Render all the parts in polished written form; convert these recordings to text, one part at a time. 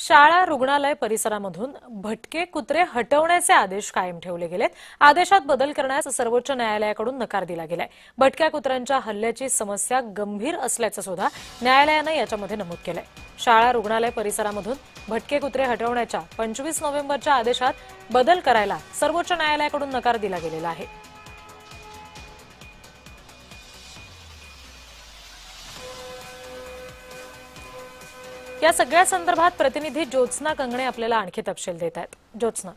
शाळा रुग्णालय परिसरामधून भटके कुत्रे हटवण्याचे आदेश कायम ठेवले गेलेत। आदेशात बदल करण्यास सर्वोच्च न्यायालयाकडून नकार दिला गेलाय। भटक्या कुत्र्यांच्या हल्ल्याची समस्या गंभीर असल्याचं सुद्धा न्यायालयानं याच्यामध्ये नमूद केलंय। शाळा रुग्णालय परिसरामधून भटके कुत्रे हटवण्याच्या 25 नोव्हेंबरच्या आदेशात बदल करायला सर्वोच्च न्यायालयाकडून नकार दिला गेलेला आहे। या सगळ्या संदर्भात प्रतिनिधी ज्योत्स्ना कंगणे आपल्याला आणखी तपशील देत आहेत। ज्योत्स्ना,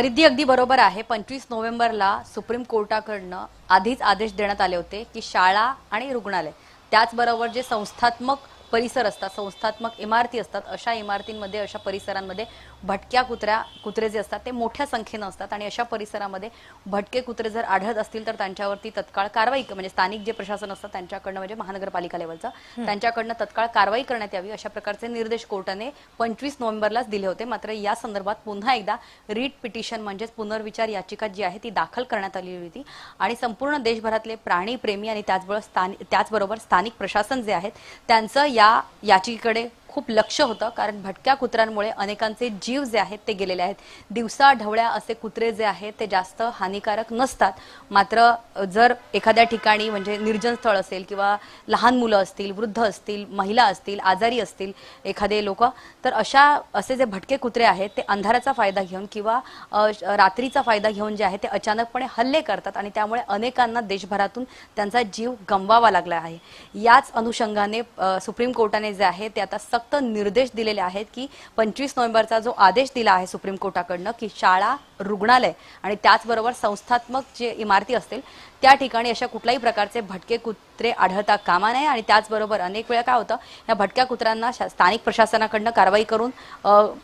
रिद्धी अगदी बरोबर आहे। 25 नोव्हेंबरला सुप्रीम कोर्टाकडनं आधीच आदेश देण्यात आले होते की शाळा आणि रुग्णालय त्याचबरोबर जे संस्थात्मक परिसर असतात, संस्थात्मक इमारती असतात, अशा इमारतींमध्ये, अशा परिसरांमध्ये भटक्या कुत्रे जे असतात ते मोठ्या संख्येने असतात आणि अशा परिसरामध्ये भटके कुत्रे जर आढळत असतील तर त्यांच्यावरती तत्काळ कारवाई, म्हणजे स्थानिक जे प्रशासन असतं त्यांच्याकडनं, म्हणजे महानगरपालिका लेवलचं, त्यांच्याकडनं तत्काळ कारवाई करण्यात यावी अशा प्रकारचे निर्देश कोर्टाने 25 नोव्हेंबरलाच दिले होते। मात्र या संदर्भात पुन्हा एकदा रीट पिटिशन म्हणजेच पुनर्विचार याचिका जी आहे ती दाखल करण्यात आली होती आणि संपूर्ण देशभरातले प्राणी प्रेमी आणि त्याचबरोबर स्थानिक प्रशासन जे आहेत त्यांचं या याचिकेकडे खूप लक्ष होतं, कारण भटक्या कुत्र्यांमुळे अनेकांचे जीव जे आहेत ते गेलेले आहेत। दिवसा ढवळ्या असे कुत्रे जे आहेत ते जास्त हानिकारक नसतात, मात्र जर एखाद्या ठिकाणी म्हणजे निर्जन स्थळ असेल किंवा लहान मुलं असतील, वृद्ध असतील, महिला असतील, आजारी असतील एखादे लोक, तर असे जे भटके कुत्रे आहेत ते अंधाराचा फायदा घेऊन किंवा रात्रीचा फायदा घेऊन जे आहे ते अचानकपणे हल्ले करतात आणि त्यामुळे अनेकांना देशभरातून त्यांचा जीव गमवावा लागला आहे। याच अनुषंगाने सुप्रीम कोर्टाने जे आहे ते आता सक्त निर्देश दिलेले आहेत की 25 नोव्हेंबरचा जो आदेश दिला आहे सुप्रीम कोर्टाकडनं की शाळा, रुग्णालय आणि त्याचबरोबर संस्थात्मक जे इमारती असतील त्या ठिकाणी अशा कुठल्याही प्रकारचे भटके कुत्रे आढळता कामा नये आणि त्याचबरोबर अनेक वेळा काय होतं, या भटक्या कुत्र्यांना स्थानिक प्रशासनाकडनं कारवाई करून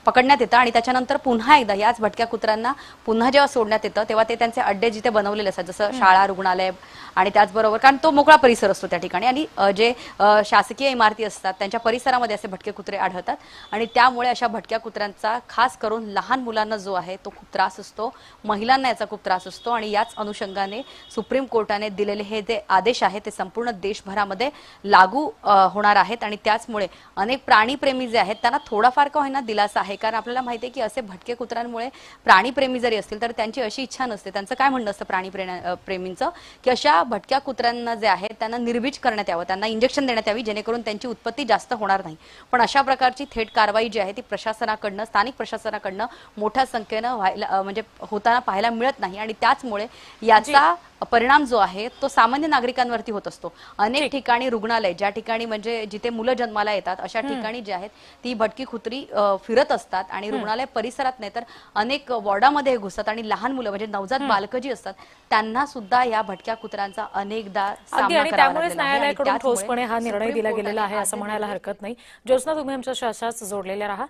पकडण्यात येतं आणि त्याच्यानंतर पुन्हा एकदा याच भटक्या कुत्र्यांना पुन्हा जेव्हा सोडण्यात येतं तेव्हा ते त्यांचे अड्डे जिथे बनवलेले असतात, जसं शाळा, रुग्णालय आणि त्याचबरोबर, कारण तो मोकळा परिसर असतो त्या ठिकाणी आणि जे शासकीय इमारती असतात त्यांच्या परिसरामध्ये असे भटके कुत्रे आढळतात आणि त्यामुळे अशा भटक्या कुत्र्यांचा खास करून लहान मुलांना जो आहे तो खूप त्रास असतो, महिलांना याचा खूप त्रास असतो आणि याच अनुषंगाने सुप्रीम कोर्टाने दिलेले हे जे आदेश आहे ते संपूर्ण देशभरामध्ये लागू होणार आहेत आणि त्याचमुळे अनेक प्राणीप्रेमी जे आहेत त्यांना थोडाफार का होईना दिलासा आहे, कारण आपल्याला माहिती आहे की असे भटके कुत्र्यांमुळे प्राणीप्रेमी जरी असतील तर त्यांची अशी इच्छा नसते, त्यांचं काय म्हणणं असतं प्राणीप्रेमींचं की अशा भटक्या कुत्र्यांना जे आहे त्यांना निर्बीज करण्यात यावं, त्यांना इंजेक्शन देण्यात यावी जेणेकरून त्यांची उत्पत्ती जास्त होणार नाही। पण अशा प्रकारची थेट कारवाई जी आहे ती प्रशासनाकडनं, स्थानिक प्रशासनाकडनं मोठ्या संख्येनं म्हणजे होताना पाहायला मिळत नाही आणि त्याचमुळे याचा परिणाम जो आहे तो सामान्य नागरिकांवरती होत असतो। अनेक ठिकाणी रुग्णालय, ज्या ठिकाणी म्हणजे जिथे मुलं जन्माला येतात अशा ठिकाणी जे आहेत ती भटकी कुत्री फिरत असतात आणि रुग्णालय परिसरात नाही तर अनेक वॉर्डामध्ये घुसतात आणि लहान मुलं म्हणजे नवजात बालकं जी असतात त्यांना सुद्धा या भटक्या कुत्र्यांचा अनेकदा सामना करावा लागतो। त्यामुळेच न्यायालयाकडून ठोसपणे हा निर्णय दिला गेलेला आहे असं म्हणायला हरकत नाही। ज्योत्स्ना, तुम्ही आमच्या अशाच जोडलेल्या राहा।